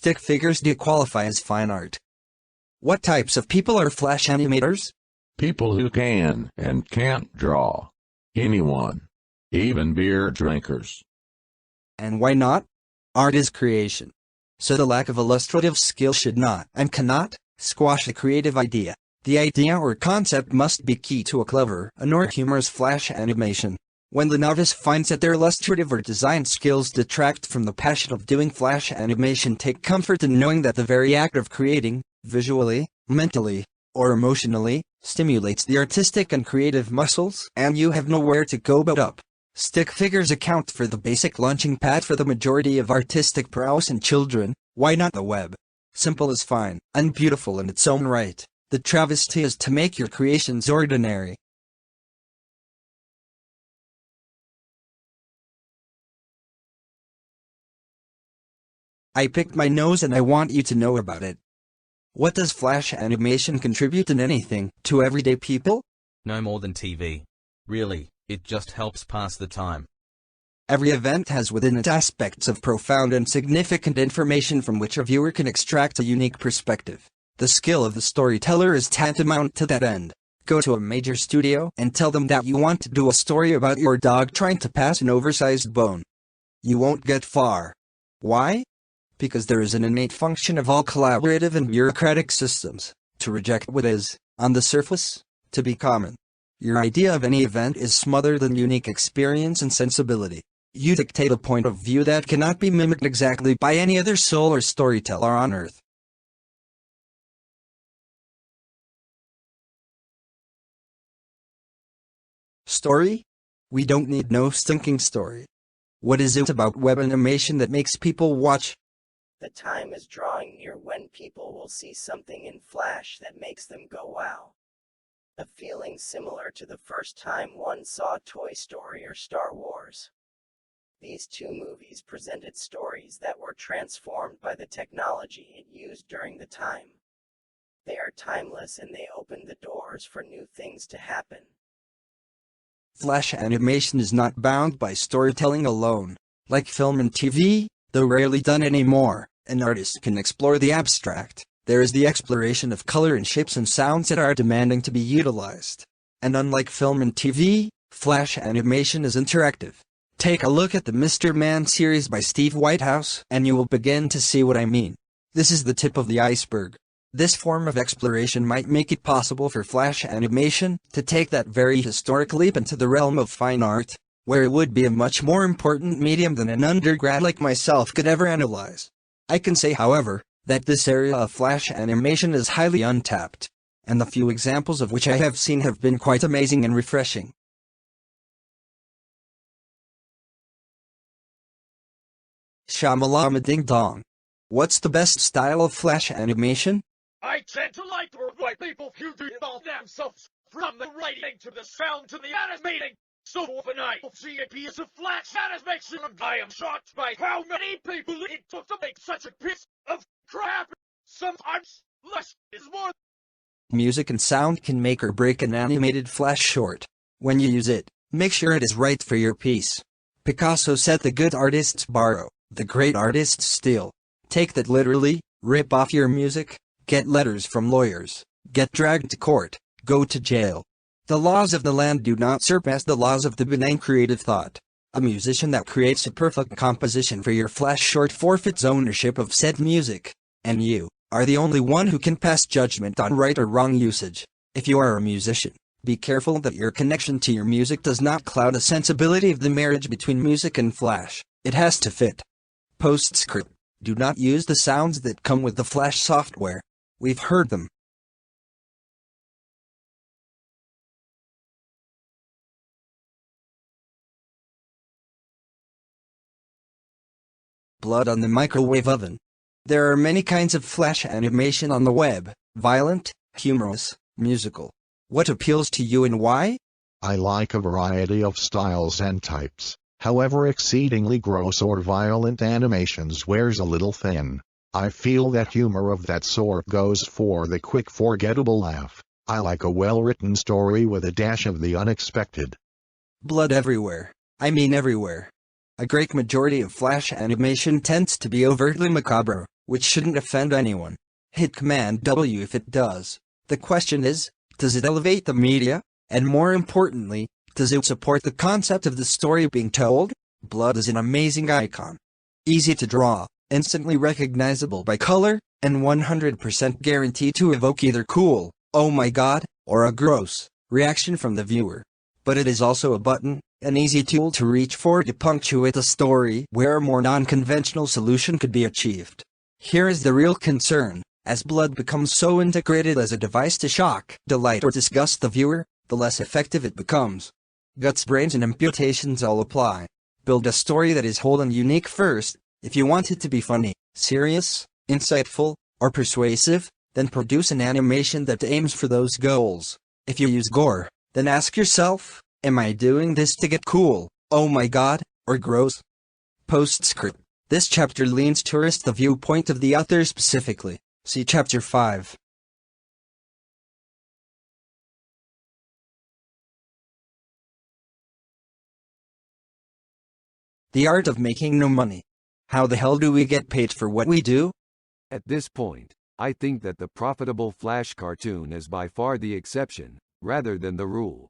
Stick figures do qualify as fine art. What types of people are Flash animators? People who can and can't draw. Anyone. Even beer drinkers. And why not? Art is creation. So the lack of illustrative skill should not and cannot squash a creative idea. The idea or concept must be key to a clever and/or humorous Flash animation. When the novice finds that their illustrative or design skills detract from the passion of doing Flash animation, take comfort in knowing that the very act of creating, visually, mentally, or emotionally, stimulates the artistic and creative muscles, and you have nowhere to go but up. Stick figures account for the basic launching pad for the majority of artistic prowess in children. Why not the web? Simple is fine, and beautiful in its own right. The travesty is to make your creations ordinary. I picked my nose and I want you to know about it. What does Flash animation contribute in anything to everyday people? No more than TV. Really, it just helps pass the time. Every event has within it aspects of profound and significant information from which a viewer can extract a unique perspective. The skill of the storyteller is tantamount to that end. Go to a major studio and tell them that you want to do a story about your dog trying to pass an oversized bone. You won't get far. Why? Because there is an innate function of all collaborative and bureaucratic systems, to reject what is, on the surface, to be common. Your idea of any event is smothered in unique experience and sensibility. You dictate a point of view that cannot be mimicked exactly by any other soul or storyteller on earth. Story? We don't need no stinking story. What is it about web animation that makes people watch? The time is drawing near when people will see something in Flash that makes them go wow. A feeling similar to the first time one saw Toy Story or Star Wars. These two movies presented stories that were transformed by the technology it used during the time. They are timeless and they opened the doors for new things to happen. Flash animation is not bound by storytelling alone. Like film and TV, though rarely done anymore, an artist can explore the abstract. There is the exploration of color and shapes and sounds that are demanding to be utilized. And unlike film and TV, Flash animation is interactive. Take a look at the Mr. Man series by Steve Whitehouse, and you will begin to see what I mean. This is the tip of the iceberg. This form of exploration might make it possible for Flash animation to take that very historic leap into the realm of fine art, where it would be a much more important medium than an undergrad like myself could ever analyze. I can say, however, that this area of Flash animation is highly untapped, and the few examples of which I have seen have been quite amazing and refreshing. Shamalama Ding Dong. What's the best style of Flash animation? I tend to like the way people who do involve themselves, from the writing to the sound to the animating. So when I see a piece of Flash animation, I am shocked by how many people it took to make such a piece of crap. Sometimes less is more. Music and sound can make or break an animated Flash short. When you use it, make sure it is right for your piece. Picasso said the good artists borrow, the great artists steal. Take that literally, rip off your music, get letters from lawyers, get dragged to court, go to jail. The laws of the land do not surpass the laws of the benign creative thought. A musician that creates a perfect composition for your Flash short forfeits ownership of said music, and you are the only one who can pass judgment on right or wrong usage. If you are a musician, be careful that your connection to your music does not cloud the sensibility of the marriage between music and Flash. It has to fit. Postscript. Do not use the sounds that come with the Flash software. We've heard them. Blood on the microwave oven. There are many kinds of Flash animation on the web: violent, humorous, musical. What appeals to you and why? I like a variety of styles and types. However, exceedingly gross or violent animations wears a little thin. I feel that humor of that sort goes for the quick forgettable laugh. I like a well-written story with a dash of the unexpected. Blood everywhere. I mean everywhere. A great majority of Flash animation tends to be overtly macabre, which shouldn't offend anyone. Hit Command W if it does. The question is, does it elevate the media? And more importantly, does it support the concept of the story being told? Blood is an amazing icon. Easy to draw, instantly recognizable by color, and 100% guaranteed to evoke either cool, oh my god, or a gross reaction from the viewer. But it is also a button, an easy tool to reach for to punctuate a story where a more non-conventional solution could be achieved. Here is the real concern. As blood becomes so integrated as a device to shock, delight or disgust the viewer, the less effective it becomes. Guts, brains and amputations all apply. Build a story that is whole and unique first. If you want it to be funny, serious, insightful, or persuasive, then produce an animation that aims for those goals. If you use gore, then ask yourself, am I doing this to get cool, oh my god, or gross? Postscript. This chapter leans towards the viewpoint of the author specifically. See Chapter 5. The art of making no money. How the hell do we get paid for what we do? At this point, I think that the profitable Flash cartoon is by far the exception, rather than the rule.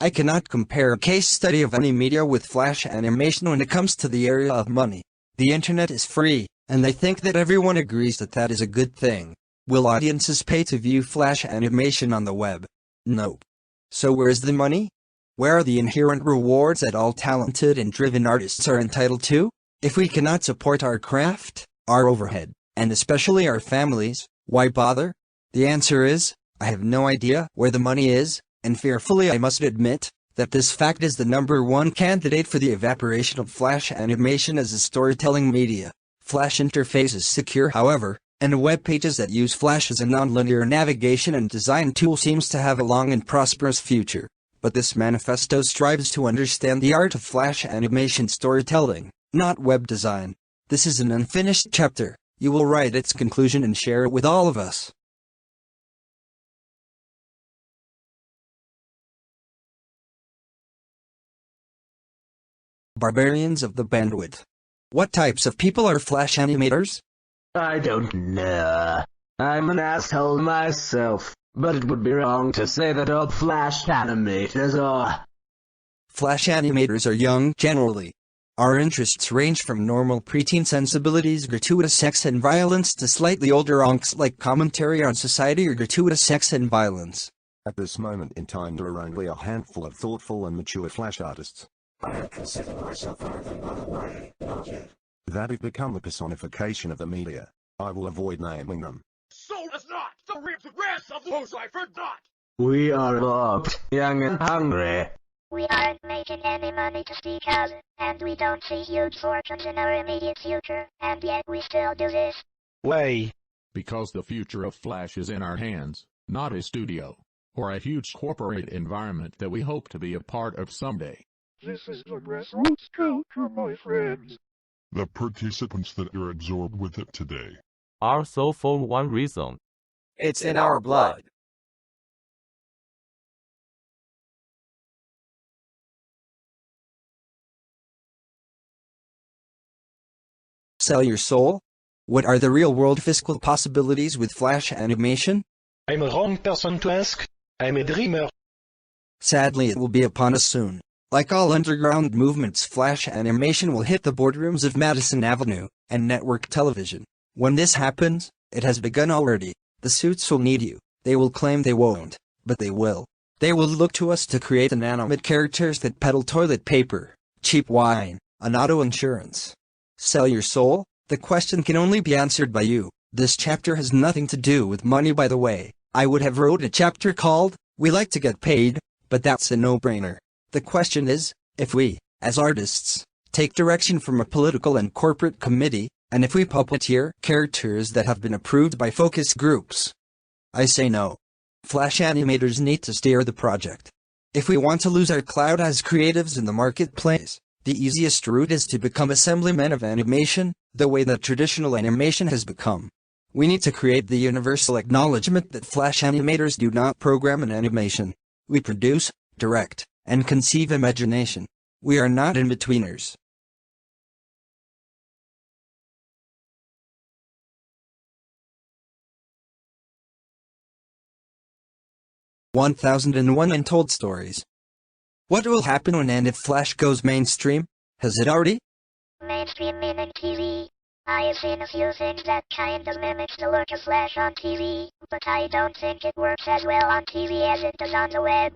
I cannot compare a case study of any media with Flash animation when it comes to the area of money. The internet is free, and I think that everyone agrees that that is a good thing. Will audiences pay to view Flash animation on the web? Nope. So where is the money? Where are the inherent rewards that all talented and driven artists are entitled to? If we cannot support our craft, our overhead, and especially our families, why bother? The answer is, I have no idea where the money is, and fearfully I must admit, that this fact is the #1 candidate for the evaporation of Flash animation as a storytelling media. Flash interface is secure however, and web pages that use Flash as a non-linear navigation and design tool seems to have a long and prosperous future. But this manifesto strives to understand the art of Flash animation storytelling, not web design. This is an unfinished chapter. You will write its conclusion and share it with all of us. Barbarians of the bandwidth. What types of people are Flash animators? I don't know. I'm an asshole myself, but it would be wrong to say that all Flash animators are. Flash animators are young generally. Our interests range from normal preteen sensibilities, gratuitous sex and violence, to slightly older onks like commentary on society or gratuitous sex and violence. At this moment in time there are only a handful of thoughtful and mature Flash artists. I consider myself anything but a way, not yet. That have become the personification of the media. I will avoid naming them. So does not the rest of those I forgot. We are locked, young and hungry. We aren't making any money to speak of, and we don't see huge fortunes in our immediate future, and yet we still do this. Way. Because the future of Flash is in our hands, not a studio, or a huge corporate environment that we hope to be a part of someday. This is the grassroots culture, my friends. The participants that are absorbed with it today are so for one reason. It's in our blood. Sell your soul? What are the real-world fiscal possibilities with Flash animation? I'm a wrong person to ask. I'm a dreamer. Sadly, it will be upon us soon. Like all underground movements, Flash animation will hit the boardrooms of Madison Avenue and network television. When this happens, it has begun already. The suits will need you. They will claim they won't, but they will. They will look to us to create inanimate characters that peddle toilet paper, cheap wine, and auto insurance. Sell your soul? The question can only be answered by you. This chapter has nothing to do with money, by the way. I would have wrote a chapter called, "We Like to Get Paid," but that's a no-brainer. The question is, if we, as artists, take direction from a political and corporate committee, and if we puppeteer characters that have been approved by focus groups. I say no. Flash animators need to steer the project. If we want to lose our clout as creatives in the marketplace, the easiest route is to become assemblymen of animation, the way that traditional animation has become. We need to create the universal acknowledgement that Flash animators do not program an animation. We produce, direct, and conceive imagination. We are not in-betweeners. 1001 Untold Stories. What will happen when and if Flash goes mainstream? Has it already? Mainstream meaning TV. I've seen a few things that kind of mimics the look of Flash on TV, but I don't think it works as well on TV as it does on the web.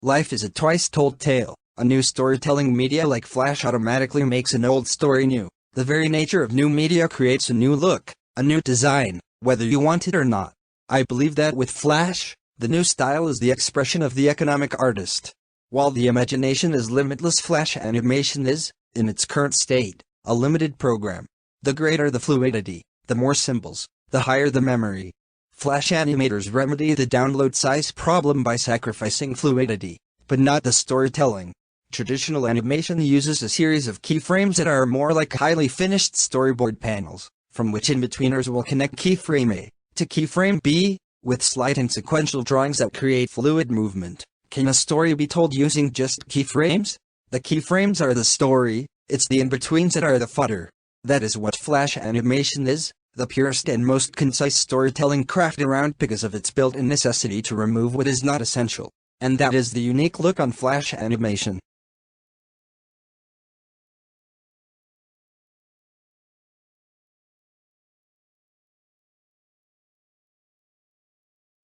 Life is a twice-told tale. A new storytelling media like Flash automatically makes an old story new. The very nature of new media creates a new look, a new design, whether you want it or not. I believe that with Flash, the new style is the expression of the economic artist. While the imagination is limitless, Flash animation is, in its current state, a limited program. The greater the fluidity, the more symbols, the higher the memory. Flash animators remedy the download size problem by sacrificing fluidity, but not the storytelling. Traditional animation uses a series of keyframes that are more like highly finished storyboard panels, from which in-betweeners will connect keyframe A to keyframe B, with slight and sequential drawings that create fluid movement. Can a story be told using just keyframes? The keyframes are the story, it's the in-betweens that are the fodder. That is what Flash animation is, the purest and most concise storytelling crafted around because of its built-in necessity to remove what is not essential. And that is the unique look on Flash animation.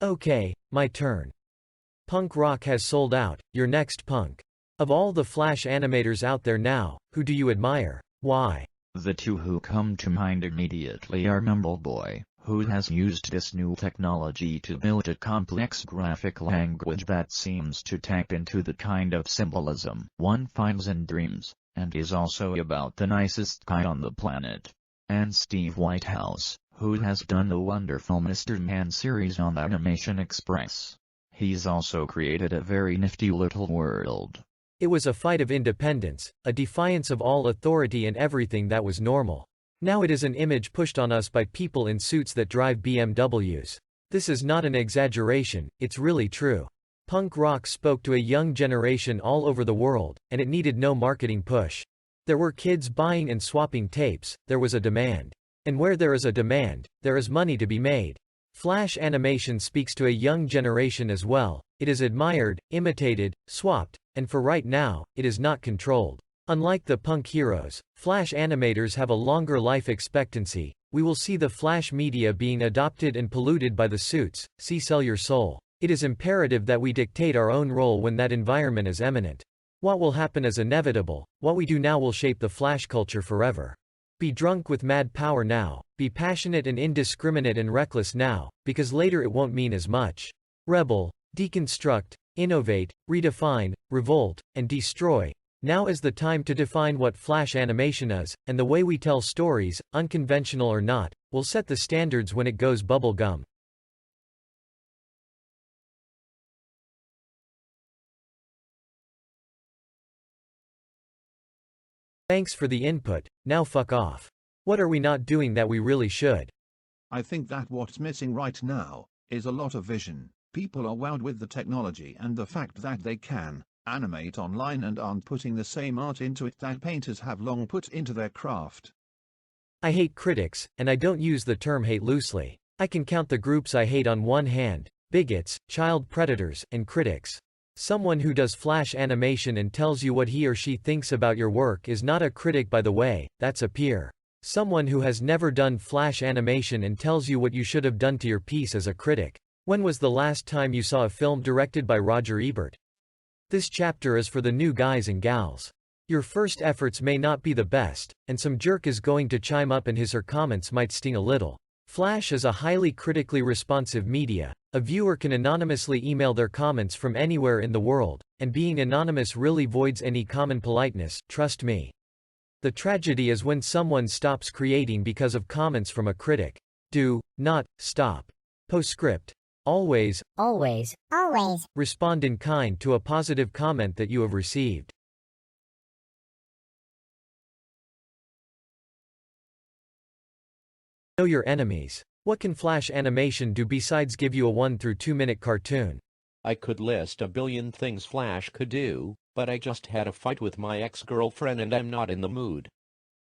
Okay, my turn. Punk rock has sold out. You're next, Punk. Of all the Flash animators out there now, who do you admire? Why? The two who come to mind immediately are Numbleboy, who has used this new technology to build a complex graphic language that seems to tap into the kind of symbolism one finds in dreams, and is also about the nicest guy on the planet. And Steve Whitehouse, who has done the wonderful Mr. Man series on Animation Express. He's also created a very nifty little world. It was a fight of independence, a defiance of all authority and everything that was normal. Now it is an image pushed on us by people in suits that drive BMWs. This is not an exaggeration, it's really true. Punk rock spoke to a young generation all over the world, and it needed no marketing push. There were kids buying and swapping tapes, there was a demand. And where there is a demand, there is money to be made. Flash animation speaks to a young generation as well. It is admired, imitated, swapped, and for right now, it is not controlled. Unlike the punk heroes, Flash animators have a longer life expectancy. We will see the Flash media being adopted and polluted by the suits. See Sell Your Soul. It is imperative that we dictate our own role when that environment is imminent. What will happen is inevitable. What we do now will shape the Flash culture forever. Be drunk with mad power now, be passionate and indiscriminate and reckless now, because later it won't mean as much. Rebel, deconstruct, innovate, redefine, revolt, and destroy. Now is the time to define what Flash animation is, and the way we tell stories, unconventional or not, will set the standards when it goes bubblegum. Thanks for the input, now fuck off. What are we not doing that we really should? I think that what's missing right now is a lot of vision. People are wowed with the technology and the fact that they can animate online and aren't putting the same art into it that painters have long put into their craft. I hate critics, and I don't use the term hate loosely. I can count the groups I hate on one hand: bigots, child predators, and critics. Someone who does Flash animation and tells you what he or she thinks about your work is not a critic, by the way, that's a peer. Someone who has never done Flash animation and tells you what you should have done to your piece is a critic. When was the last time you saw a film directed by Roger Ebert? This chapter is for the new guys and gals. Your first efforts may not be the best, and some jerk is going to chime up and his or her comments might sting a little. Flash is a highly critically responsive media. A viewer can anonymously email their comments from anywhere in the world, and being anonymous really voids any common politeness, trust me. The tragedy is when someone stops creating because of comments from a critic. Do not stop. Postscript. Always respond in kind to a positive comment that you have received. Know your enemies. What can Flash animation do besides give you a 1 through 2 minute cartoon? I could list a billion things Flash could do, but I just had a fight with my ex-girlfriend and I'm not in the mood.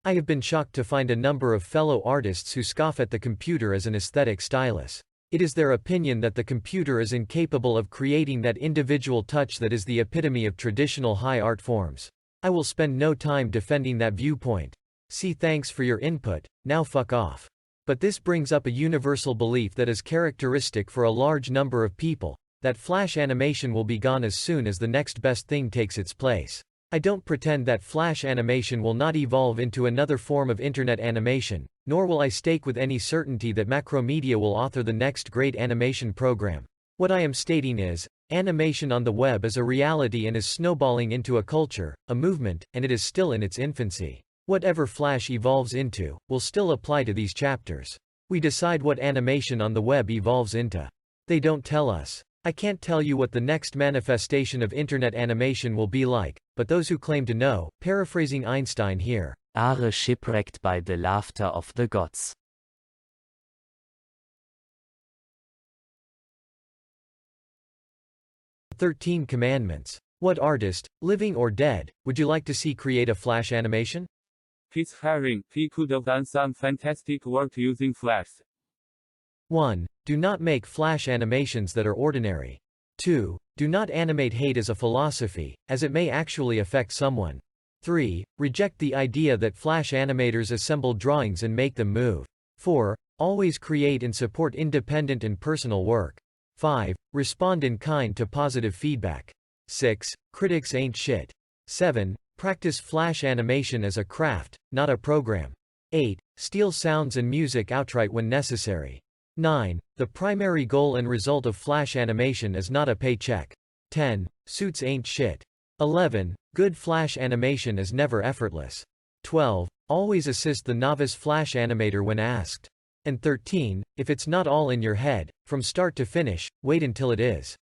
I have been shocked to find a number of fellow artists who scoff at the computer as an aesthetic stylus. It is their opinion that the computer is incapable of creating that individual touch that is the epitome of traditional high art forms. I will spend no time defending that viewpoint. See, thanks for your input, now fuck off. But this brings up a universal belief that is characteristic for a large number of people, that Flash animation will be gone as soon as the next best thing takes its place. I don't pretend that Flash animation will not evolve into another form of internet animation, nor will I stake with any certainty that Macromedia will author the next great animation program. What I am stating is, animation on the web is a reality and is snowballing into a culture, a movement, and it is still in its infancy. Whatever Flash evolves into, will still apply to these chapters. We decide what animation on the web evolves into. They don't tell us. I can't tell you what the next manifestation of internet animation will be like, but those who claim to know, paraphrasing Einstein here, are shipwrecked by the laughter of the gods. The 13 Commandments. What artist, living or dead, would you like to see create a Flash animation? He's hiring. He could have done some fantastic work using Flash. 1. Do not make Flash animations that are ordinary. 2. Do not animate hate as a philosophy, as it may actually affect someone. 3. Reject the idea that Flash animators assemble drawings and make them move. 4. Always create and support independent and personal work. 5. Respond in kind to positive feedback. 6. Critics ain't shit. 7. Practice Flash animation as a craft, not a program. 8. Steal sounds and music outright when necessary. 9. The primary goal and result of Flash animation is not a paycheck. 10. Suits ain't shit. 11. Good Flash animation is never effortless. 12. Always assist the novice Flash animator when asked. And 13. If it's not all in your head, from start to finish, wait until it is.